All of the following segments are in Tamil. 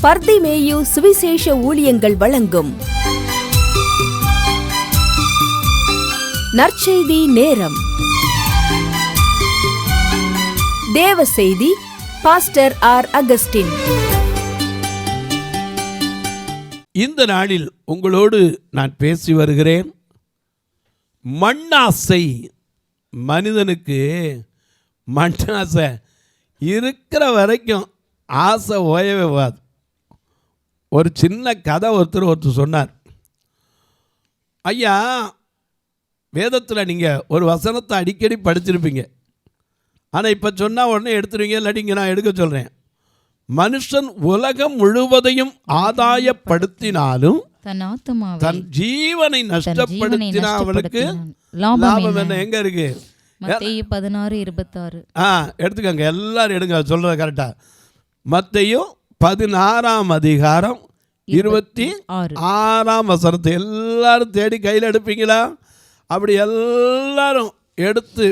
பர்திமேயு சுவிசேஷ ஊழியங்கள் வழங்கும் நற்செய்தி நேரம். தேவ செய்தி பாஸ்டர் ஆர். அகஸ்டின். இந்த நாளில் உங்களோடு நான் பேசி வருகிறேன். மண்ணாசை. மனிதனுக்கு மண்ணாசை இருக்கிற வரைக்கும் ஆசை ஓயவே வாது. ஒரு சின்ன கதை ஒருத்தர் சொன்னார். ஐயா, வேதத்தில் நீங்கள் ஒரு வசனத்தை அடிக்கடி படிச்சிருப்பீங்க, ஆனால் இப்போ சொன்னால் உடனே எடுத்துருவீங்க, இல்லாட்டி இங்கே நான் எடுக்க சொல்கிறேன். மனுஷன் உலகம் முழுவதையும் ஆதாயப்படுத்தினாலும் தன் ஜீவனை நஷ்டப்படுத்தினா அவனுக்கு லாபம் என்ன? எங்க இருக்கு? மத்தேயு 16:26. எடுத்துக்கங்க, எல்லாரும் எடுங்க, சொல்றது கரெக்டா. மத்தேயு 16ஆம் அதிகாரம் 26ஆம் வசனத்தை எல்லாரும் தேடி கையில் எடுப்பீங்களா? அப்படி எல்லாரும் எடுத்து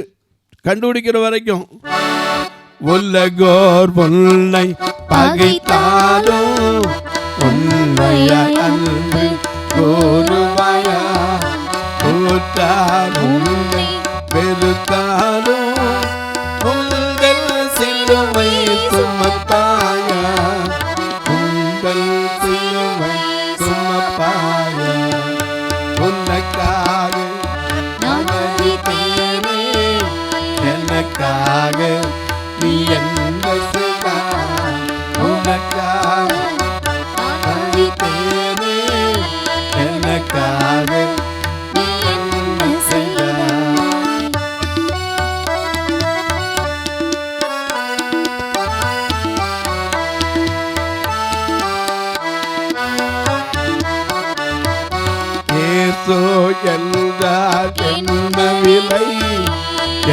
கண்டுபிடிக்கிற வரைக்கும். உலகோர் பொன்னை பகைத்தாலும் உண்மையாய் அன்பு கூறுவாயா, கூட்டாலும் பெருத்தாலும் உங்கள் சிலுவை சுமப்பாயா, உங்கள் சிலுவை சுமப்பாயா. உனக்காக நான் மரித்தேனே, எனக்காக நீ என்ன செய்தாய், உனக்காக நான் மரித்தேனே, எனக்காக நீ என்ன செய்தாய். ஏசோ என்றால் என்ன விலை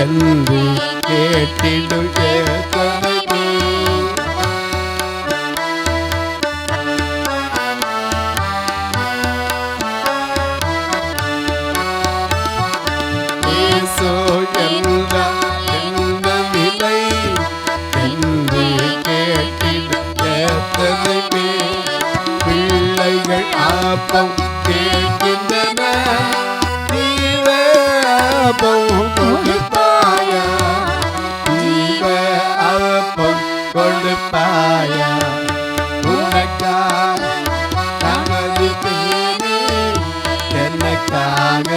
என்று கேட்டிடு ஏசனையே. ஏசோ என்றால் என்ன விலை என்று கேட்டிடு ஏசனையே. பிள்ளைகள் ஆப்பம் கேட்கின்றன, ஜீவ அப்பம் கொடுப்பாயா, ஜீவ அப்பம் கொடுப்பாயா. உனக்காக நமது தேனே, எனக்காக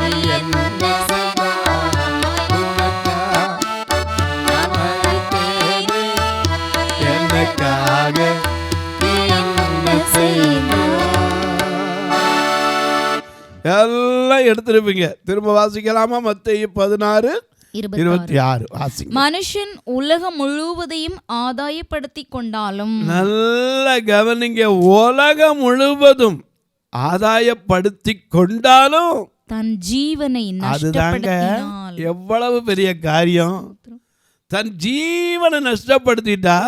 நீ என்ன செய்தாய், உனக்காக நமது தேனே, எனக்காக நீ என்ன செய்தாய். எல்லாம் எடுத்திருப்பீங்க. திரும்ப வாசிக்கலாமா? மத்தேயு 16:26 வாசிங்க. மனுஷன் உலகம் முழுவதையும் ஆதாயப்படுத்தி கொண்டாலும், நல்ல கவனிங்க, உலகம் முழுவதும் ஆதாயப்படுத்தி கொண்டாலும் தன் ஜீவனை நஷ்டப்படுத்தினால். எவ்வளவு பெரிய காரியம்! தன் ஜீவனை நஷ்டப்படுத்திட்டா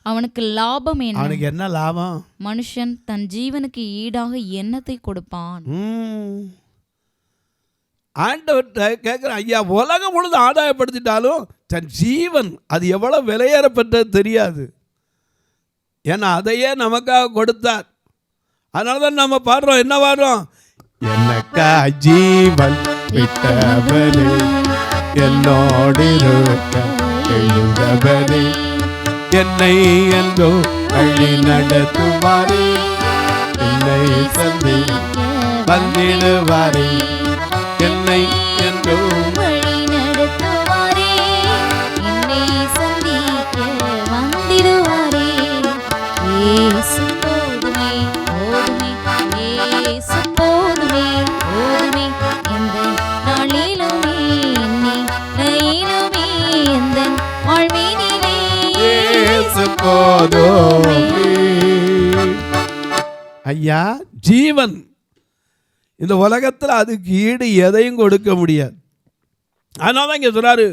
அவனுக்கு லாபம் என்ன? அவனுக்கு என்ன லாபம்? மனுஷன் தன் ஜீவனுக்கு ஈடாக என்னத்தை கொடுப்பான்? ஆண்டவர்கிட்ட கேட்குறேன், ஐயா, உலகம் முழுது ஆதாயப்படுத்திட்டாலும் தன் ஜீவன் அது எவ்வளவு விலையேறப்பட்டது தெரியாது. ஏன்னா அதையே நமக்காக கொடுத்தார். அதனால தான் நம்ம பாடுறோம். என்ன பாடுறோம்? எனக்கா ஜீவன் விட்டவரே, என்னோடு இருக்க எழுந்தவரே, என்னை என்றோ வழி நடத்துவாரே, என்னை சந்திக்க வந்திடுவாரே, என்னை என்றோ வழி நடத்துவாரே, என்னை சந்திக்க வந்திடுவாரே. இயேசு போதுமே, போதுமே, இயேசு போதுமே, போதுமே, எந்த நாளிலுமே என்னை நையிலுமே எந்த வாழ்வினிலே இயேசு போதுமே. ஐயா, ஜீவன் இந்த உலகத்தில் அதுக்கு ஈடு எதையும் கொடுக்க முடியாது. அதனால தான் இங்கே சொல்றாரு,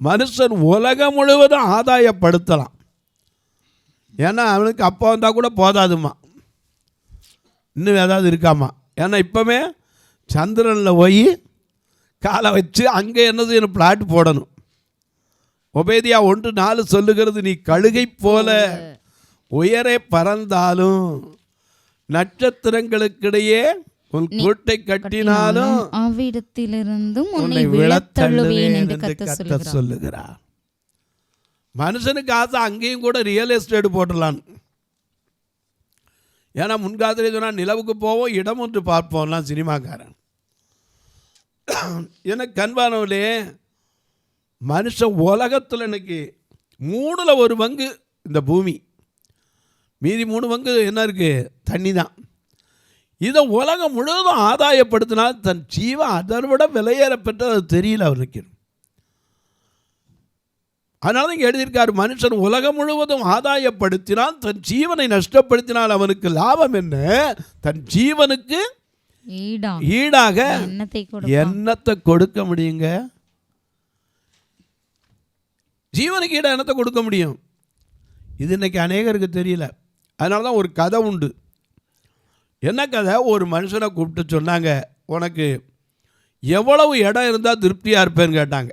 மனுஷன் உலகம் முழுவதும் ஆதாயப்படுத்தலாம். ஏன்னா அவனுக்கு அப்பா வந்தால் கூட போதாதுமா, இன்னும் ஏதாவது இருக்காமா. ஏன்னா இப்போவே சந்திரனில் போய் காலை வச்சு அங்கே என்ன செய்யணும்? பிளாட் போடணும். ஒபேதியா 1:4 சொல்லுகிறது, நீ கழுகை போல உயரே பறந்தாலும் நட்சத்திரங்களுக்கிடையே உன் கூட்டை கட்டினாலும் அவ்விடத்திலிருந்தும் உன்னை விழத்தள்ளுவேன் என்று கர்த்தர் சொல்லுகிறார். மனுஷனுக்கு ஆசை அங்கேயும் கூட ரியல் எஸ்டேட் போட்டுடலான்னு. ஏன்னா முன்காலத்திலே சொன்னால் நிலவுக்கு போவோம், இடம் ஒன்று பார்ப்போம்லாம் சினிமாக்காரன். எனக்கு கண்பானவர்களே, மனுஷ உலகத்தில் இன்னைக்கு 1/3 இந்த பூமி, மீதி 3 என்ன இருக்குது? தண்ணி தான். இதை உலகம் முழுவதும் ஆதாயப்படுத்தினால் தன் ஜீவன் அதை விட விலையேற பெற்றது அது தெரியல அவருக்கு. அதனால தான் இங்கே எழுதியிருக்கார், மனுஷன் உலகம் முழுவதும் ஆதாயப்படுத்தினால் தன் ஜீவனை நஷ்டப்படுத்தினால் அவனுக்கு லாபம் என்ன? தன் ஜீவனுக்கு ஈடாக என்னத்தை கொடுக்க முடியுங்க? ஜீவனுக்கு ஈடாக என்னத்தை கொடுக்க முடியும்? இது இன்னைக்கு அநேகருக்கு தெரியல. அதனால தான் ஒரு கதை உண்டு. என்ன கதை? ஒரு மனுஷனை கூப்பிட்டு சொன்னாங்க, உனக்கு எவ்வளவு இடம் இருந்தால் திருப்தியாக இருப்பேன்னு கேட்டாங்க.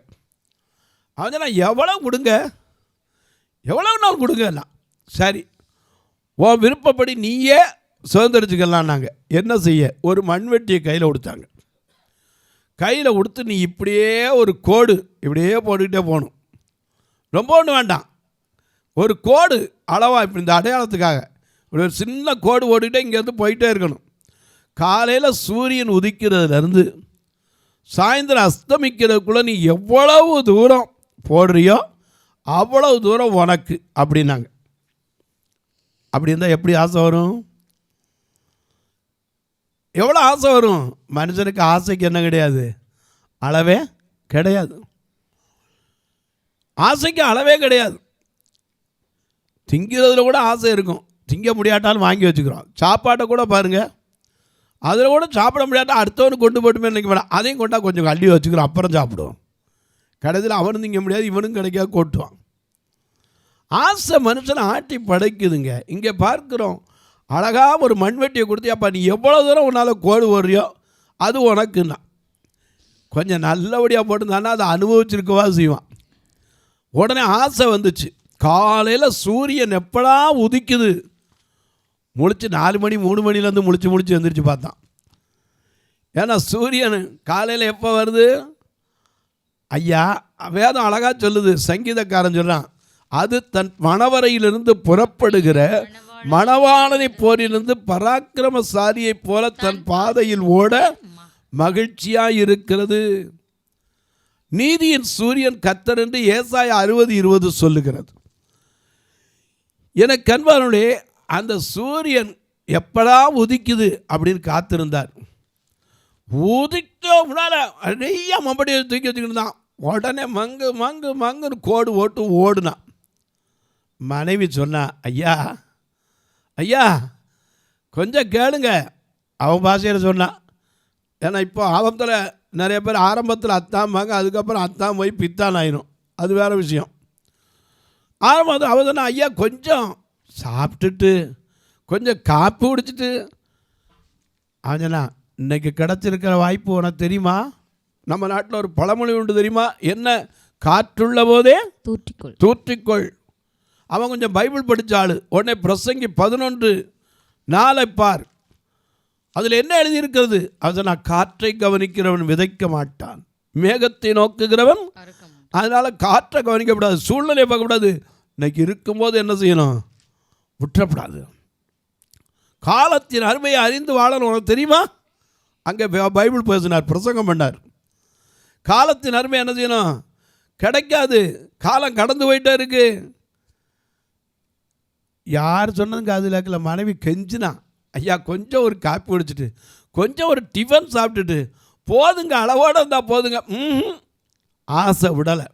அவன் நான் எவ்வளோ கொடுங்க, எவ்வளவு நாள் கொடுங்க. சரி, உன் விருப்பப்படி நீயே சுதந்திரிச்சுக்கலான்னாங்க. என்ன செய்ய? ஒரு மண்வெட்டியை கையில் கொடுத்தாங்க. கையில் கொடுத்து நீ இப்படியே ஒரு கோடு இப்படியே போட்டுக்கிட்டே போகணும். ரொம்ப ஒன்றும் வேண்டாம், ஒரு கோடு அளவாக இப்படி இந்த அடையாளத்துக்காக ஒரு சின்ன கோடு போட்டுக்கிட்டே இங்கேருந்து போயிட்டே இருக்கணும். காலையில் சூரியன் உதிக்கிறதுலேருந்து சாயந்தரம் அஸ்தமிக்கிறதுக்குள்ளே நீ எவ்வளவு தூரம் போடுறியோ அவ்வளவு தூரம் உனக்கு அப்படின்னாங்க. அப்படி இருந்தால் எப்படி ஆசை வரும்? எவ்வளோ ஆசை வரும்? மனுஷனுக்கு ஆசைக்கு என்ன கிடையாது? அளவே கிடையாது. ஆசைக்கு அளவே கிடையாது. திங்கிறதுல கூட ஆசை இருக்கும், திங்க முடியாட்டாலும் வாங்கி வச்சுக்கிறோம். சாப்பாட்டை கூட பாருங்கள், அதில் கூட சாப்பிட முடியாட்டா அடுத்தவனு கொண்டு போட்டுமே நினைக்க வேண்டாம், அதையும் கொண்டா கொஞ்சம் அள்ளி வச்சுக்கிறோம், அப்புறம் சாப்பிடுவோம். கடைசியில் அவனும் திங்க முடியாது, இவனும் கிடைக்காது, கொட்டுவான். ஆசை மனுஷனை ஆட்டி படைக்குதுங்க. இங்கே பார்க்குறோம், அழகாக ஒரு மண்வெட்டியை கொடுத்து, அப்போ நீ எவ்வளோ தூரம் உன்னால் கோடு ஓடுறியோ அது உனக்குன்னா. கொஞ்சம் நல்லபடியாக போட்டுருந்தானா அதை அனுபவிச்சிருக்கவா செய்வான். உடனே ஆசை வந்துச்சு. காலையில் சூரியன் எப்படா உதிக்குது, முழிச்சு 4 மணி 3 மணிலேருந்து முழிச்சு எழுந்திரிச்சு பார்த்தான். ஏன்னா சூரியன் காலையில் எப்போ வருது? ஐயா, வேதம் அழகாக சொல்லுது, சங்கீதக்காரன் சொல்கிறான், அது தன் மணவரையிலிருந்து புறப்படுகிற மணவாளனை போரிலிருந்து பராக்கிரமசாலியைப் போல தன் பாதையில் ஓட மகிழ்ச்சியாக இருக்கிறது. நீதியின் சூரியன் கர்த்தர் என்று ஏசாயா 60:20 சொல்லுகிறது. எனக்கு கண்பானே, அந்த சூரியன் எப்படா உதிக்குது அப்படின்னு காத்திருந்தார். உதிக்க முன்னால் நிறைய மம்படியை தூக்கி வச்சுக்கிட்டு தான். உடனே மங்கு மங்கு மங்குன்னு கோடு ஓட்டு ஓடுனான். மனைவி சொன்னா, ஐயா ஐயா கொஞ்சம் கேளுங்க. அவன் பாஷையில் சொன்னான். ஏன்னா இப்போ ஆபத்தில் நிறைய பேர் ஆரம்பத்தில் அத்தாம்பாங்க, அதுக்கப்புறம் அத்தாம் போய் பித்தான் ஆயிரும், அது வேறு விஷயம். ஆரம்பத்தில் அவன் சொன்னா, ஐயா கொஞ்சம் சாப்பிட்டுட்டு கொஞ்சம் காப்பி குடிச்சிட்டு. அவன் சொன்னா, இன்றைக்கி கிடச்சிருக்கிற வாய்ப்பு உனக்கு தெரியுமா? நம்ம நாட்டில் ஒரு பழமொழி உண்டு தெரியுமா? என்ன? காற்றுள்ள போதே தூற்றிக்கொள். அவன் கொஞ்சம் பைபிள் படித்தாள். உடனே பிரசங்கி 11:4 பார், அதில் என்ன எழுதியிருக்கிறது? அது நான் காற்றை கவனிக்கிறவன் விதைக்க மாட்டான், மேகத்தை நோக்குகிறவன். அதனால் காற்றை கவனிக்கப்படாது, சூழ்நிலையை பார்க்கக்கூடாது. இன்னைக்கு இருக்கும்போது என்ன செய்யணும்? விட்டுறப்படாது. காலத்தின் அருமையை அறிந்து வாழணும். உனக்கு தெரியுமா? அங்கே பைபிள் பேசினார், பிரசங்கம் பண்ணார். காலத்தின் அருமை என்ன செய்யணும்? கிடைக்காது, காலம் கடந்து போயிட்டே இருக்கு. யார் சொன்னதுங்க அது கேட்கல. மனைவி கெஞ்சினா, ஐயா கொஞ்சம் ஒரு காப்பி குடிச்சிட்டு கொஞ்சம் ஒரு டிஃபன் சாப்பிட்டுட்டு போதுங்க, அளவோடு இருந்தால் போதுங்க. ஆசை விடலை.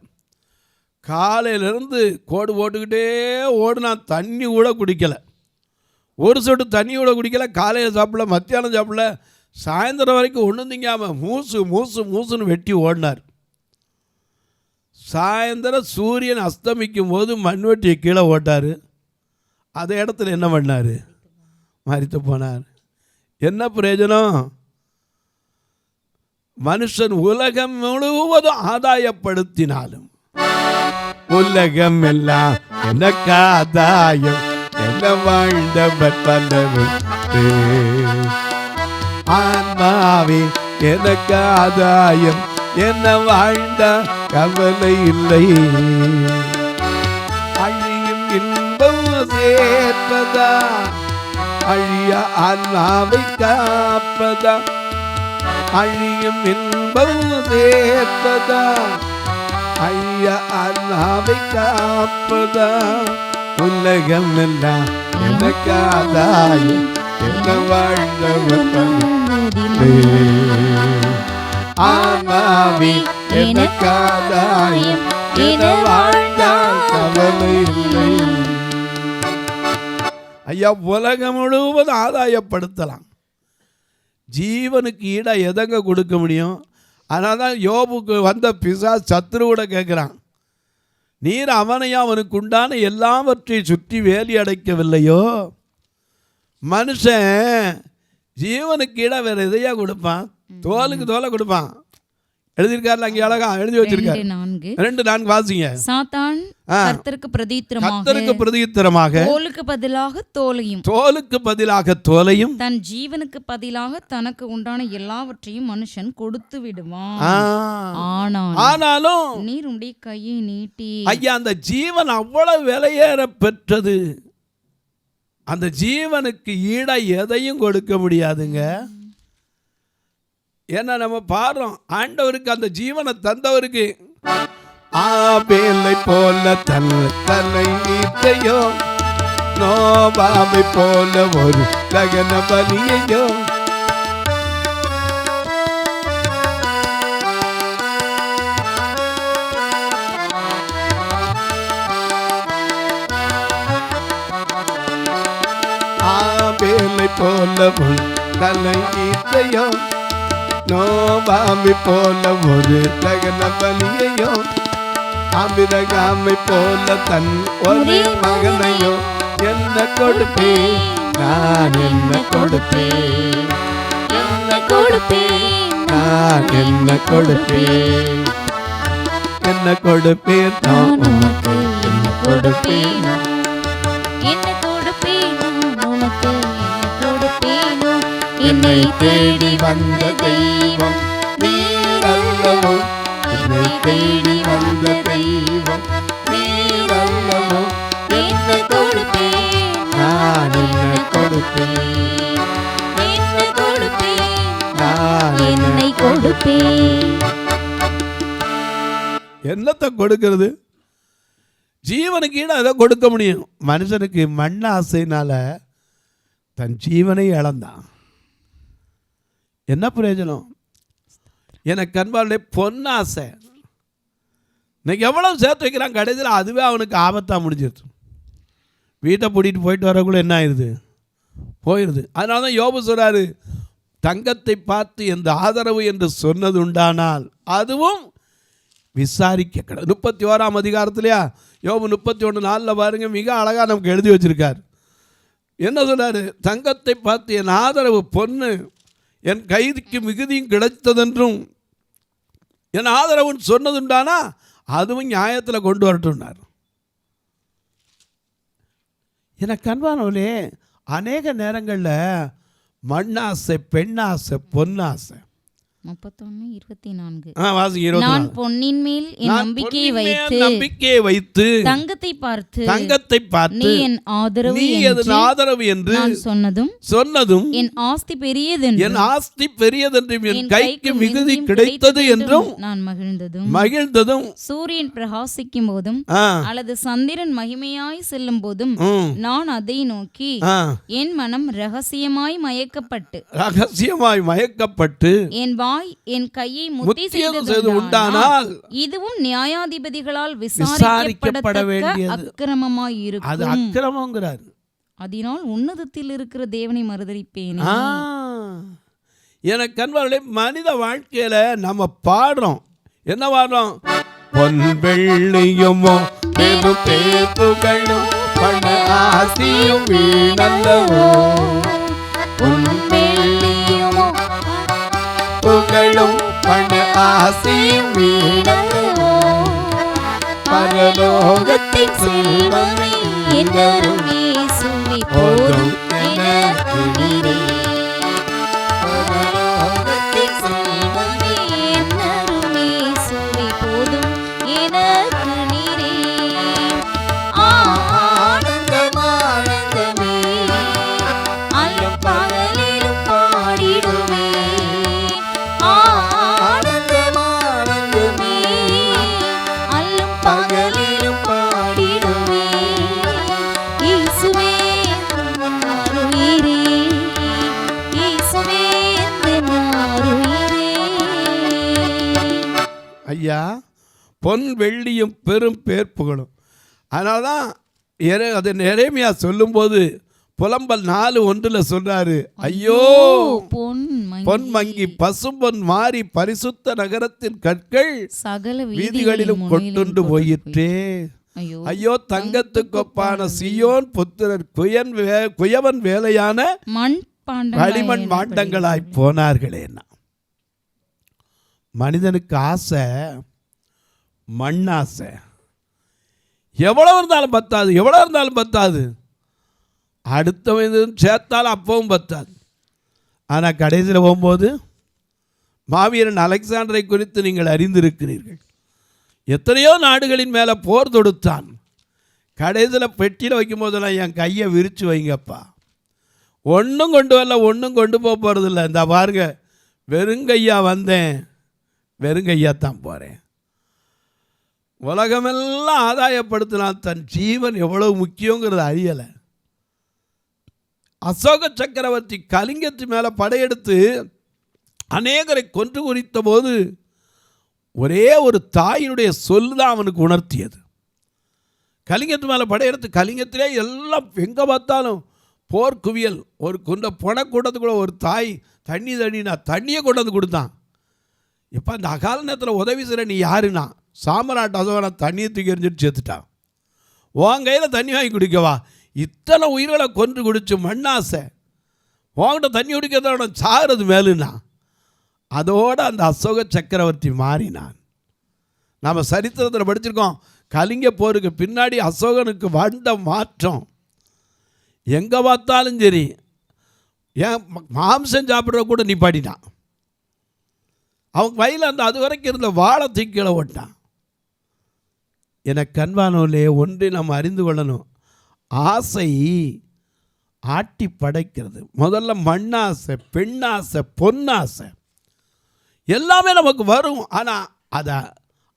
காலையிலேருந்து கோடு போட்டுக்கிட்டே ஓடுனா, தண்ணி கூட குடிக்கலை, ஒரு சொட்டு தண்ணி கூட குடிக்கலை. காலையில் சாப்பிடல, மத்தியானம் சாப்பிடல, சாயந்தரம் வரைக்கும் ஒன்றும் திங்காமல் மூசுன்னு வெட்டி ஓடினார். சாயந்தரம் சூரியன் அஸ்தமிக்கும் போது மண்வெட்டியை கீழே ஓட்டார். அதே இடத்துல என்ன பண்ணார்? மரித்து போனார். என்ன பிரயோஜனம்? மனுஷன் உலகம் முழுவதும் ஆதாயப்படுத்தினாலும் உலகம் எல்லாம் எனக்கு ஆதாயம், என்ன வாழ்ந்தவர் பலரும் ஆன்மாவே எனக்கு ஆதாயம், என்ன வாழ்ந்த கவலை இல்லை. அழியும் இன்பம் சேர்ப்பதா, அழிய ஆன்மாவை காப்பதா, அழியும் இன்பம் சேர்ப்பதா, அழிய ஆன்மாவை காப்பதா, உலகம் எல்லாம் எனக்கு ஆதாயம், என்ன வாழ்ந்தவர் ஆன்மாவே எனக்கு ஆதாயம், என்ன வாழ்ந்தால் கவலை இல்லை. ஐயா, உலகம் முழுவதும் ஆதாயப்படுத்தலாம், ஜீவனுக்கு ஈடா எதங்க கொடுக்க முடியும்? அதனால தான் யோபுக்கு வந்த பிசாசு சத்துருவோட கேட்குறான், நீர் அவனையும் அவனுக்கு உண்டான எல்லாவற்றையும் சுற்றி வேலி அடைக்கவில்லையோ? மனுஷன் ஜீவனுக்கு ஈடா வேற எதையா கொடுப்பான்? தோலுக்கு தோலை கொடுப்பான். எழுதியிருக்காருல அங்கே அழகா எழுதி வச்சிருக்காரு. 2:4 வாசிங்க. சாத்தான் கர்த்தருக்கு பிரதியுத்தரமாக தோலுக்கு பதிலாக தோலையும், தோலுக்கு பதிலாக தோலையும், தன் ஜீவனுக்கு பதிலாக தனக்கு உண்டான எல்லாவற்றையும் மனுஷன் கொடுத்து விடுவான். ஆனாலும் நீர் உடைய கையை நீட்டி. ஐயா, அந்த ஜீவன் அவ்வளவு விலையேற பெற்றது, அந்த ஜீவனுக்கு ஈடா எதையும் கொடுக்க முடியாதுங்க. ஏன்னா நம்ம பாடுறோம், ஆண்டவருக்கு அந்த ஜீவனை தந்தவருக்கு ஆபேலை போல தலை நீட்டையோ, நோபாவை போல ஒரு தகன பலியையோ, ஆபேலை போல ஒரு தலை நீட்டையோ, நோபாவை போல ஒரு தகன பலியையோ, ஆபிரகாமை போல தன் ஒரே மகனையோ, என்ன கொடுப்பேன் நான், என்ன கொடுப்பேன், என்ன கொடுப்பேன் நான், என்ன கொடுப்பேன், என்ன கொடுப்பேன் நான் உனக்கு, என்ன கொடுப்பேன், என்ன கொடுப்பேன் உனக்கு, என்ன கொடுப்பேன். என்னை தேடி வந்த தெய்வம் நீரல்லவோ, என்னை தேடி வந்த தெய்வம் நீரல்லவோ, என்ன கொடுப்பேன் நான், என்ன கொடுப்பேன், என்ன கொடுப்பேன் நான், என்னை கொடுப்பேன். என்னத்தை கொடுக்கிறது? ஜீவனுக்கு ஈடு அதை கொடுக்க முடியும். மனுஷனுக்கு மண் ஆசைனால தன் ஜீவனை இழந்தான். என்ன பிரயோஜனம்? எனக்கு அன்பாலே பொன்னாசை இன்னைக்கு எவ்வளவு சேர்த்து வைக்கிறான், கடைசியில் அதுவே அவனுக்கு ஆபத்தாக முடிஞ்சிருச்சு. வீட்டை பூட்டிட்டு போயிட்டு வரக்குள்ள என்ன ஆயிடுது, போயிடுது. அதனால தான் யோபு சொல்றாரு, தங்கத்தை பார்த்து எந்த ஆதரவு என்று சொன்னது உண்டானால் அதுவும் விசாரிக்க கிடையாது. 31ஆம் அதிகாரத்திலையா யோபு 31:4 பாருங்க, மிக அழகாக நமக்கு எழுதி வச்சிருக்கார். என்ன சொல்றாரு? தங்கத்தை பார்த்து என் ஆதரவு பொண்ணு, என் கைதிக்கு மிகுதியும் கிடைத்ததென்றும் என் ஆதரவுன்னு சொன்னதுண்டானா அதுவும் நியாயத்தில் கொண்டு வரட்டும்னார். எனக்கு அன்பானவர்களே, அநேக நேரங்களில் மண்ணாசை, பெண்ணாசை, பொன்னாசை. 31:24 நான் பொன்னின் மேல் என் நம்பிக்கையை வைத்து தங்கத்தை பார்த்து நீ என் ஆதரவு என்று நான் சொன்னதும் என் ஆஸ்தி பெரியதென்றும் என் கைக்கு மிகுதி கிடைத்தது என்றும் நான் மகிழ்ந்ததும் சூரியன் பிரகாசிக்கும் போதும் அல்லது சந்திரன் மகிமையாய் செல்லும் போதும் நான் அதை நோக்கி என் மனம் ரகசியமாய் மயக்கப்பட்டு என் என் கையை முத்தி செய்தது உண்டானால் இதுவும் நியாயாதிபதிகளால் விசாரிக்கப்பட வேண்டியது அக்கிரமமாய் இருக்கும். அது அக்கிரமம்ங்கிறார். அதனால் உன்னதத்தில் இருக்கிற தேவனை மறுதலிப்பேனே. எனக்கு அன்பார்களே, மனித வாழ்க்கையில நம்ம பாடுறோம், என்ன பாடுறோம்? பொன் வெள்ளியுமோ புகழும் பண ஆசியும் வீணல்லவோ, புகழும் பண ஆசையும் வீணல்லவோ, பரலோகத்தின் செல்வமே என்றும் இயேசுவே ஐயா, பொன் வெள்ளியும் பெரும் பேர் புகழும். அதனால தான் அது எரேமியா சொல்லும்போது புலம்பல் 4:1 சொல்றாரு, ஐயோ பொன்மங்கி பசும்பொன் மாறி பரிசுத்த நகரத்தின் கற்கள் சகல வீதிகளிலும் கொட்டுண்டு போயிற்றே. ஐயோ தங்கத்துக்கொப்பான சியோன் புத்திரர் குயவன் வேலையான களிமண் மாண்டங்களாய் போனார்களேன்னா. மனிதனுக்கு ஆசை, மண்ணாசை. எவ்வளவு இருந்தாலும் பத்தாது, எவ்வளவு இருந்தாலும் பத்தாது. அடுத்தவன் சேர்த்தாலும் அப்பவும் பத்தாது. ஆனால் கடைசியில் போகும்போது மாவீரன் அலெக்சாண்டரை குறித்து நீங்கள் அறிந்திருக்கிறீர்கள். எத்தனையோ நாடுகளின் மேலே போர் தொடுத்தான். கடைசியில் பெட்டியில் வைக்கும் போதெல்லாம் என் கையை விரித்து வைங்கப்பா, ஒன்றும் கொண்டு வரல, ஒன்றும் கொண்டு போக போகிறதில்ல, இந்த பாருங்க வெறுங்கையா வந்தேன், வெறுங்கையாத்தான் போகிறேன். உலகமெல்லாம் ஆதாயப்படுத்தினான், தன் ஜீவன் எவ்வளவு முக்கியங்கிறது அறியலை. அசோக சக்கரவர்த்தி கலிங்கத்து மேலே படையெடுத்து அநேகரை கொன்று குறித்த போது ஒரே ஒரு தாயினுடைய சொல் தான் அவனுக்கு உணர்த்தியது. கலிங்கத்து மேலே படையெடுத்து கலிங்கத்திலே எல்லாம் எங்கே பார்த்தாலும் போர் குவியல். ஒரு பொணக்கூடத்துக்குள்ள ஒரு தாய் தண்ணினா தண்ணியை கொண்டு வந்து கொடுத்தான். இப்போ அந்த அகால நேரத்தில் உதவி செய்கிற நீ யாருன்னா, சாமராட்ட அசோகனை தண்ணியை தூக்கி எறிஞ்சிட்டு சேர்த்துட்டான். உன் கையில் தண்ணி வாங்கி குடிக்கவா? இத்தனை உயிர்களை கொன்று குடிச்சு மண்ணாசை, உங்கள்கிட்ட தண்ணி குடிக்கிறதோட சாகிறது மேலுன்னா. அதோடு அந்த அசோக சக்கரவர்த்தி மாறினான். நாம் சரித்திரத்தில் படிச்சிருக்கோம், கலிங்க போருக்கு பின்னாடி அசோகனுக்கு வந்த மாற்றம். எங்கே பார்த்தாலும் சரி, ஏன் மாம்சம் சாப்பிட்ற கூட நிப்பாட்டினான். அவன் வயலில் அந்த அது வரைக்கும் இருந்த வாழை தூக்கில ஓட்டான். எனக்கு கண்பானோலே ஒன்றை நாம் அறிந்து கொள்ளணும். ஆசை ஆட்டி படைக்கிறது. முதல்ல மண்ணாசை, பெண்ணாசை, பொன்னாசை எல்லாமே நமக்கு வரும். ஆனால் அதை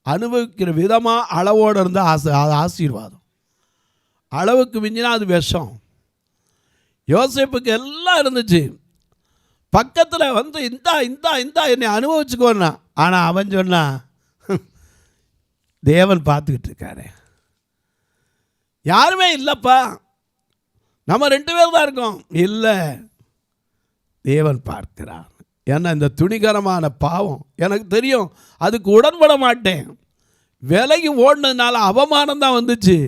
அனுபவிக்கிற விதமாக அளவோடு இருந்தால் ஆசை, அது ஆசீர்வாதம். அளவுக்கு மிஞ்சினா அது விஷம். யோசேப்புக்கு எல்லாம் இருந்துச்சு, பக்கத்தில் வந்து இந்தா இந்தா இந்தா என்னை அனுபவிச்சுக்கோன்னா. ஆனால் அவன் சொன்னான், தேவன் பார்த்துக்கிட்டு இருக்காரு, யாருமே இல்லைப்பா, நம்ம 2 பேர் தான் இருக்கோம். இல்லை, தேவன் பார்க்கிறார். ஏன்னா இந்த துணிகரமான பாவம் எனக்கு தெரியும், அதுக்கு உடன்பட மாட்டேன். விலகி ஓடினதுனால அவமானம் தான் வந்துச்சு.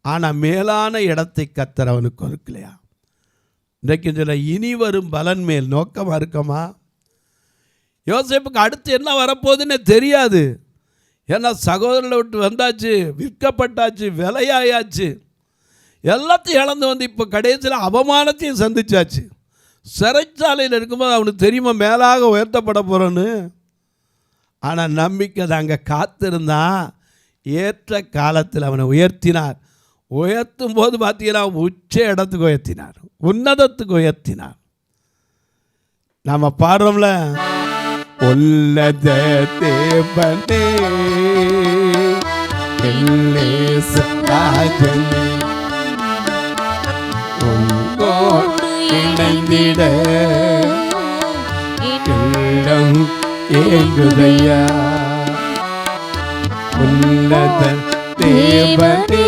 ஆனால் மேலான இடத்தை கர்த்தர் அவனுக்கு கொடுக்கலையா? இன்றைக்கு சில இனி வரும் பலன் மேல் நோக்கமாக இருக்கமா? யோசேப்புக்கு அடுத்து என்ன வரப்போகுதுன்னு தெரியாது. ஏன்னா சகோதரனை விட்டு வந்தாச்சு, விற்கப்பட்டாச்சு, விலையாயாச்சு, எல்லாத்தையும் இழந்து வந்து இப்போ கடைசியில் அவமானத்தையும் சந்திச்சாச்சு. சிறைச்சாலையில் இருக்கும்போது அவனுக்கு தெரியுமா மேலாக உயர்த்தப்பட போகிறோன்னு. ஆனால் நம்பிக்கை தாங்க காத்திருந்தான். ஏற்ற காலத்தில் அவனை உயர்த்தினார். உயர்த்தும் போது பார்த்தீங்கன்னா உச்ச இடத்துக்கு உயர்த்தினார், உன்னதத்துக்கு உயர்த்தினார். நாம் பாடுறோம்ல, உள்ளத தேவனே இணைந்திட உள்ளம் ஏங்குதையா. உள்ளத தேவனே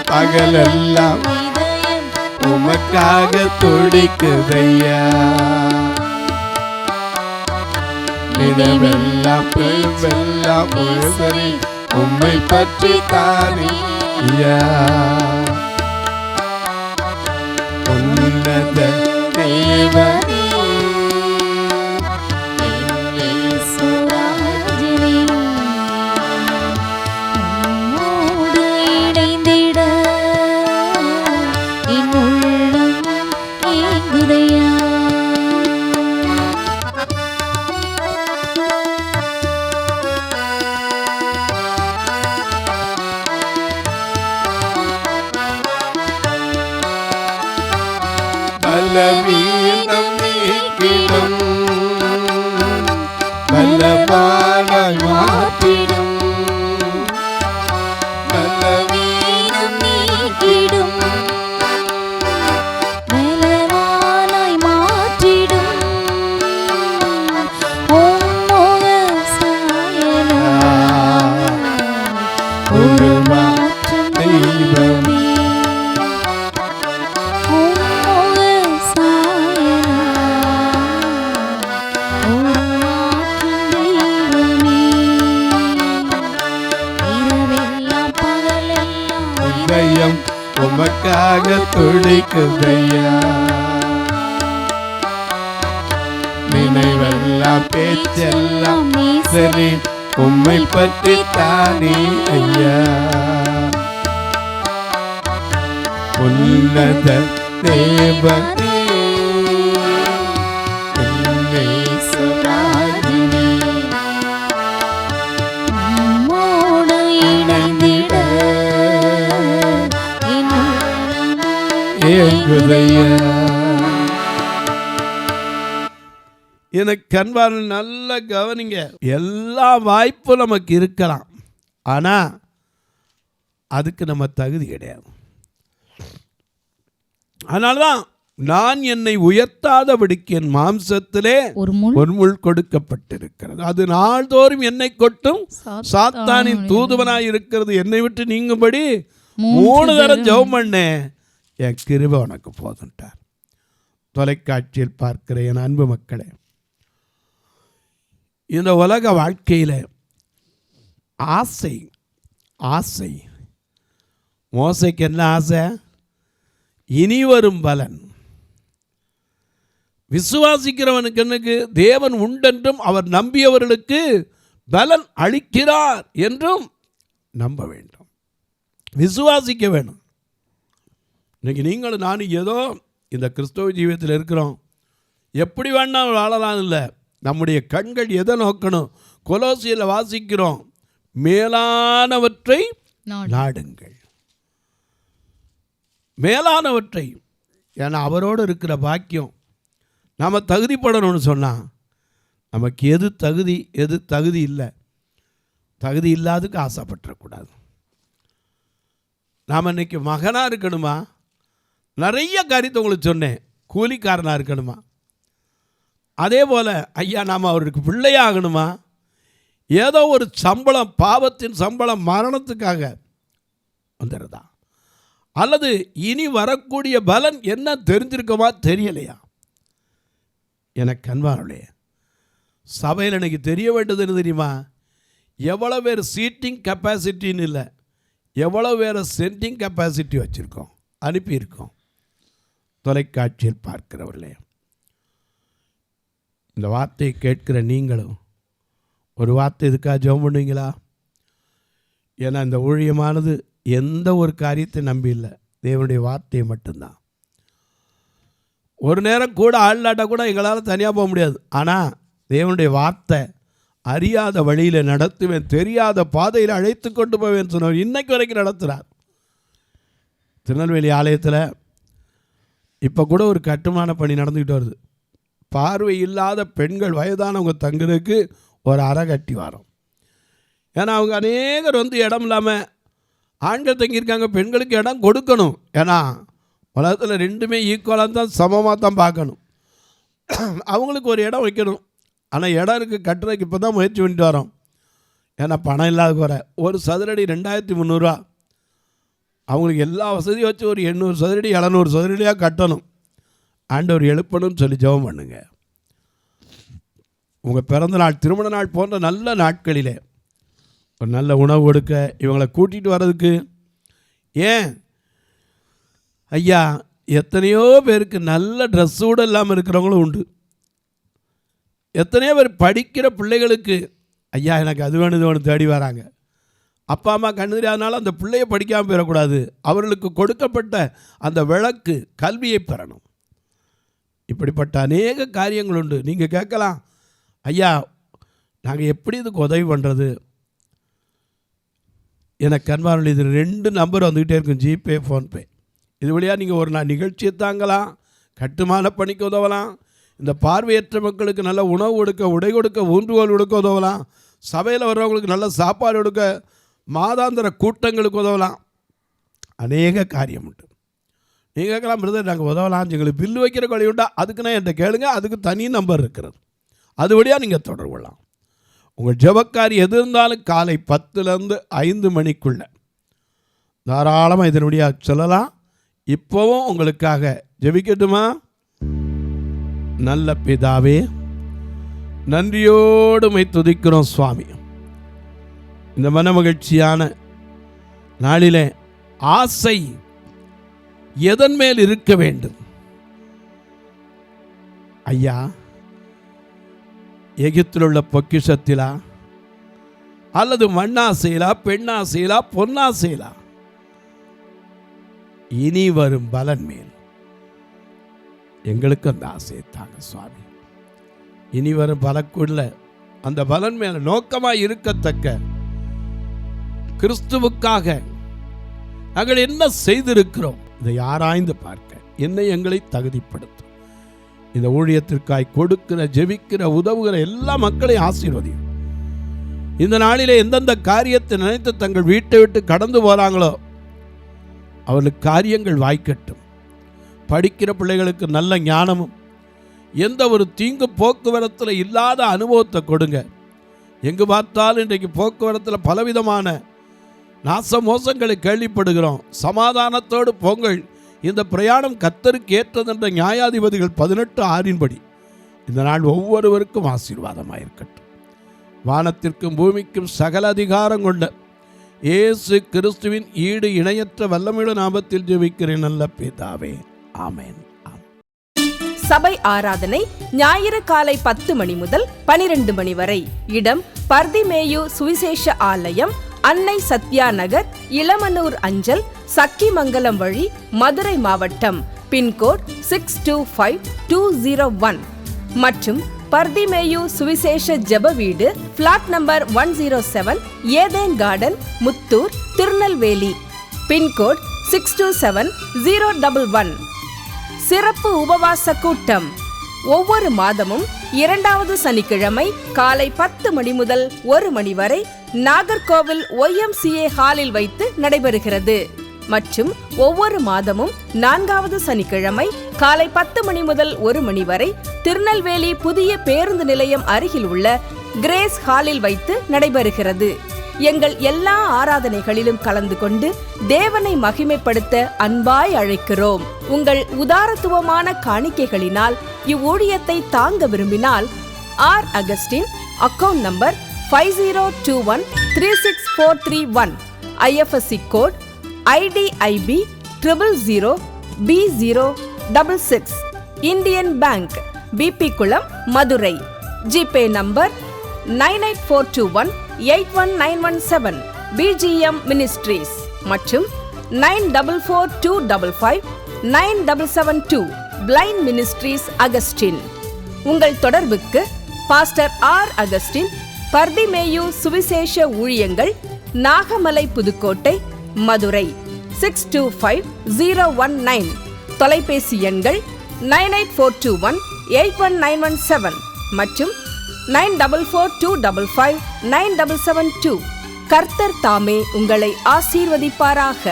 பகலெல்லாம் உமக்காக துடிக்குதையா. இடமெல்லாம் பெருமெல்லாம் சரி உம்மை பற்றி தானியா. உன்னத தேவனே பலவீனம் நீக்கிடும் பலபலன் பலவானாய் மாற்றிடும், நல்ல வீரம் நீக்கிடும், பலவானாய் மாற்றிடும் உம்முக சாயலாய் ஒரு மாற்றம் தெய்வமே. உம்முக சாயலாய் ஒரு மாற்றம் தெய்வமே. இரவெல்லாம் பகலெல்லாம் இதயம் உமக்காக துடிக்குதையா, நினைவெல்லாம் பேச்செல்லாம் சரி உம்மை பற்றி தானே ஐயா. உன்னத தேவனே சுராஜினி உம்மோடு இணைந்திட என் உள்ளம் ஏங்குதையா. எனக்கு அன்பான நல்ல கவனிங்க, எல்லா வாய்ப்பும் நமக்கு இருக்கலாம், ஆனால் அதுக்கு நம்ம தகுதி கிடையாது. அதனால்தான் நான் என்னை உயர்த்தாதபடிக்கு என் மாம்சத்திலே ஒரு முள் ஒரு முள் கொடுக்கப்பட்டிருக்கிறது, அது நாள்தோறும் என்னை கொட்டும் சாத்தானின் தூதுவனாய் இருக்கிறது, என்னை விட்டு நீங்கும்படி 3 தரம் ஜெபம் பண்ணேன், என் கிருபை உனக்கு போதுன்ட்டார். தொலைக்காட்சியில் பார்க்கிற என் அன்பு மக்களே, இந்த உலக வாழ்க்கையில் ஆசை ஆசை மோசைக்கு என்ன ஆசை? இனி வரும் பலன். விசுவாசிக்கிறவனுக்கு என்னக்கு தேவன் உண்டென்றும் அவர் நம்பியவர்களுக்கு பலன் அளிக்கிறார் என்றும் நம்ப வேண்டும், விசுவாசிக்க வேணும். இன்னைக்கு நீங்களும் நானும் ஏதோ இந்த கிறிஸ்தவ ஜீவியத்தில் இருக்கிறோம், எப்படி வேணாலும் வாழலாம் இல்லை. நம்முடைய கண்கள் எதை நோக்கணும்? கொலோசியில் வாசிக்கிறோம், மேலானவற்றை நாடுங்கள், மேலானவற்றை. ஏன்னா அவரோடு இருக்கிற பாக்கியம் நாம் தகுதிப்படணும்னு சொன்னால் நமக்கு எது தகுதி எது தகுதி இல்லை, தகுதி இல்லாததுக்கு ஆசைப்பட்டுறக்கூடாது. நாம் இன்றைக்கி மகனாக இருக்கணுமா? நிறைய காரியத்தை உங்களுக்கு சொன்னேன். கூலிக்காரனாக இருக்கணுமா? அதே போல் ஐயா நாம் அவருக்கு பிள்ளையாகணுமா? ஏதோ ஒரு சம்பளம், பாவத்தின் சம்பளம் மரணத்துக்காக வந்துடுறதா? அல்லது இனி வரக்கூடிய பலன் என்ன தெரிஞ்சிருக்கமா தெரியலையா? எனக்கு அன்பானே, சபையில் எனக்கு தெரிய வேண்டியதுன்னு தெரியுமா? எவ்வளோ பேர் சீட்டிங் கெப்பாசிட்டின்னு இல்லை, எவ்வளோ பேர் சென்டிங் கெப்பாசிட்டி வச்சுருக்கோம், அனுப்பியிருக்கோம். தொலைக்காட்சியில் பார்க்கிறவர்களே, இந்த வார்த்தையை கேட்கிற நீங்களும் ஒரு வார்த்தை இதுக்காக ஜெபம் பண்ணுவீங்களா? ஏன்னா இந்த ஊழியமானது எந்த ஒரு காரியத்தை நம்பி இல்லை, தேவனுடைய வார்த்தையை மட்டும்தான். ஒரு நேரம் கூட ஆள்லாட்டா கூட எங்களால் தனியாக போக முடியாது. ஆனால் தேவனுடைய வார்த்தை அறியாத வழியில் நடத்துவேன், தெரியாத பாதையில் அழைத்து கொண்டு போவேன் சொன்னவர் இன்னைக்கு வரைக்கும் நடத்துகிறார். திருநெல்வேலி ஆலயத்தில் இப்போ கூட ஒரு கட்டுமான பணி நடந்துக்கிட்டு வருது. பார்வை இல்லாத பெண்கள் வயதானவங்க தங்குறதுக்கு ஒரு அறை கட்டி வரோம். ஏன்னா அவங்க அநேகர் வந்து இடம் இல்லாமல் ஆண்கள் தங்கியிருக்காங்க, பெண்களுக்கு இடம் கொடுக்கணும். ஏன்னா உலகத்தில் ரெண்டுமே ஈக்குவலாக தான், சமமாக தான் பார்க்கணும். அவங்களுக்கு ஒரு இடம் வைக்கணும். ஆனால் இடம் இருக்குது, கட்டுறதுக்கு இப்போ தான் முயற்சி பண்ணிட்டு வரோம். ஏன்னா பணம் இல்லாத குறை. ஒரு சதுரடி 2300 அவங்களுக்கு எல்லா வசதியும் வச்சு ஒரு 800 சதுரடி 700 சதுரடியாக கட்டணும். ஆண்டவர் எழுப்பணும்னு சொல்லி ஜெபம் பண்ணுங்க. உங்கள் பிறந்த நாள், திருமண நாள் போன்ற நல்ல நாட்களிலே ஒரு நல்ல உணவு கொடுக்க, இவங்களை கூட்டிகிட்டு வர்றதுக்கு. ஏன் ஐயா, எத்தனையோ பேருக்கு நல்ல ட்ரெஸ்ஸு கூட இல்லாமல் இருக்கிறவங்களும் உண்டு. எத்தனையோ பேர் படிக்கிற பிள்ளைகளுக்கு ஐயா எனக்கு அது வேணும் இது வேணும் தேடி வராங்க. அப்பா அம்மா கண்ணு தெரியாதனால அந்த பிள்ளையை படிக்காமல் போயிடக்கூடாது, அவர்களுக்கு கொடுக்கப்பட்ட அந்த விளக்கு கல்வியை பெறணும். இப்படிப்பட்ட அநேக காரியங்கள் உண்டு. நீங்கள் கேட்கலாம், ஐயா நாங்கள் எப்படி இதுக்கு உதவி பண்ணுறது? எனக்கு அன்பானவர்களே, இது 2 நம்பர் வந்துக்கிட்டே இருக்கும், ஜிபே, ஃபோன்பே. இது வழியாக நீங்கள் ஒரு நாள் நிகழ்ச்சியை தாங்கலாம், கட்டுமான பணிக்கு உதவலாம், இந்த பார்வையற்ற மக்களுக்கு நல்ல உணவு கொடுக்க, உடை கொடுக்க, ஊன்றுகோல் கொடுக்க உதவலாம். சபையில் வர்றவங்களுக்கு நல்ல சாப்பாடு கொடுக்க, மாதாந்திர கூட்டங்களுக்கு உதவலாம். அநேக காரியம் உண்டு. நீங்கள் கேட்கலாம், பிரதர் நாங்கள் உதவலாம், எங்களுக்கு பில்லு வைக்கிற வழி உண்டா? அதுக்குன்னா என்கிட்ட கேளுங்க, அதுக்கு தனி நம்பர் இருக்கிறது. அது வழியாக நீங்கள் தொடர்பு கொள்ளலாம். உங்கள் ஜெபக்காரி எது இருந்தாலும் காலை 10லேருந்து 5 மணிக்குள்ளே தாராளமாக இதனுடைய சொல்லலாம். இப்போவும் உங்களுக்காக ஜெபிக்கட்டுமா? நல்ல பிதாவே, நன்றியோடு உம்மை துதிக்கிறோம் சுவாமி. இந்த மன மகிழ்ச்சியான நாளிலே ஆசை எதன் மேல் இருக்க வேண்டும்? ஐயா, எகிப்தில் உள்ள பொக்கிஷத்திலா, அல்லது மண்ணாசையிலா, பெண்ணாசையிலா, பொன்னாசையிலா? இனி வரும் பலன் மேல் எங்களுக்கு அந்த ஆசையை தாங்க சுவாமி. இனி வரும் பலக்குள்ள அந்த பலன் மேல நோக்கமாய் இருக்கத்தக்க கிறிஸ்துவுக்காக நாங்கள் என்ன செய்திருக்கிறோம் இதை ஆராய்ந்து பார்க்க என்னை எங்களை தகுதிப்படுத்தும். இந்த ஊழியத்திற்காய் கொடுக்கிற, ஜெபிக்கிற, உதவுகிற எல்லா மக்களையும் ஆசீர்வதியும். இந்த நாளிலே எந்தெந்த காரியத்தை நினைத்து தங்கள் வீட்டை விட்டு கடந்து போறாங்களோ அவர்களுக்கு காரியங்கள் வாய்க்கட்டும். படிக்கிற பிள்ளைகளுக்கு நல்ல ஞானமும் எந்த ஒரு தீங்கு போக்குவரத்தில் இல்லாத அனுபவத்தை கொடுங்க. எங்கு பார்த்தாலும் இன்றைக்கு போக்குவரத்தில் பலவிதமான நாச மோசங்களை கேள்விப்படுகிறோம். சமாதானத்தோடு போங்கள், இந்த பிரயாணம் கர்த்தருக்கு ஏற்றதென்ற நியாயாதிபதிகள் 18:6 இந்த நாள் ஒவ்வொருவருக்கும் ஆசீர்வாதமாக இருக்கட்டும். வானத்திற்கும் பூமிக்கும் சகல அதிகாரம் கொண்ட இயேசு கிறிஸ்துவின் ஈடு இணையற்ற வல்லமையுள்ள நாமத்தில் ஜெபிக்கிறேன் நல்ல பிதாவே, ஆமென். சபை ஆராதனை ஞாயிறு காலை 10 மணி முதல் 12 மணி வரை. இடம் பர்திமேயு சுவிசேஷ ஆலயம், அன்னை சத்யா நகர், இளமனூர் அஞ்சல், சக்கிமங்கலம் வழி, மதுரை மாவட்டம். பின்கோட் 625201 மற்றும் பர்திமேயு சுவிசேஷ ஜெப வீடு, flat number 107, Eden garden, Muthur, Tirunelveli. Pin code 627011. சிறப்பு உபவாச கூட்டம் ஒவ்வொரு மாதமும் 2வது சனிக்கிழமை காலை 10 மணி முதல் 1 மணி வரை நாகர்கோவில் YMCA ஹாலில் வைத்து நடைபெறுகிறது. மற்றும் ஒவ்வொரு மாதமும் 4வது சனிக்கிழமை காலை 10 மணி முதல் 1 மணி வரை திருநெல்வேலி புதிய பேருந்து நிலையம் அருகில் உள்ள கிரேஸ் ஹாலில் வைத்து நடைபெறுகிறது. எங்கள் எல்லா ஆராதனைகளிலும் கலந்து கொண்டு தேவனை மகிமைப்படுத்த அன்பாய் அழைக்கிறோம். உங்கள் உதாரத்துவமான காணிக்கைகளினால் இவ்வூழியத்தை தாங்க விரும்பினால் R. Augustine, account number 5021364331, IFSC code IDIB 000B066, Indian bank, BP Kulam, Madurai. GPay number 9842181917, BGM ministries மற்றும் 9442559772, பிளைண்ட் மினிஸ்ட்ரீஸ் அகஸ்டின். உங்கள் தொடர்புக்கு பாஸ்டர் R. அகஸ்டின், பர்திமேயு சுவிசேஷ ஊழியங்கள், நாகமலை, புதுக்கோட்டை, மதுரை 625019. தொலைபேசி எண்கள் 9842181917 மற்றும் 9442559772. கர்த்தர் தாமே உங்களை ஆசீர்வதிப்பாராக.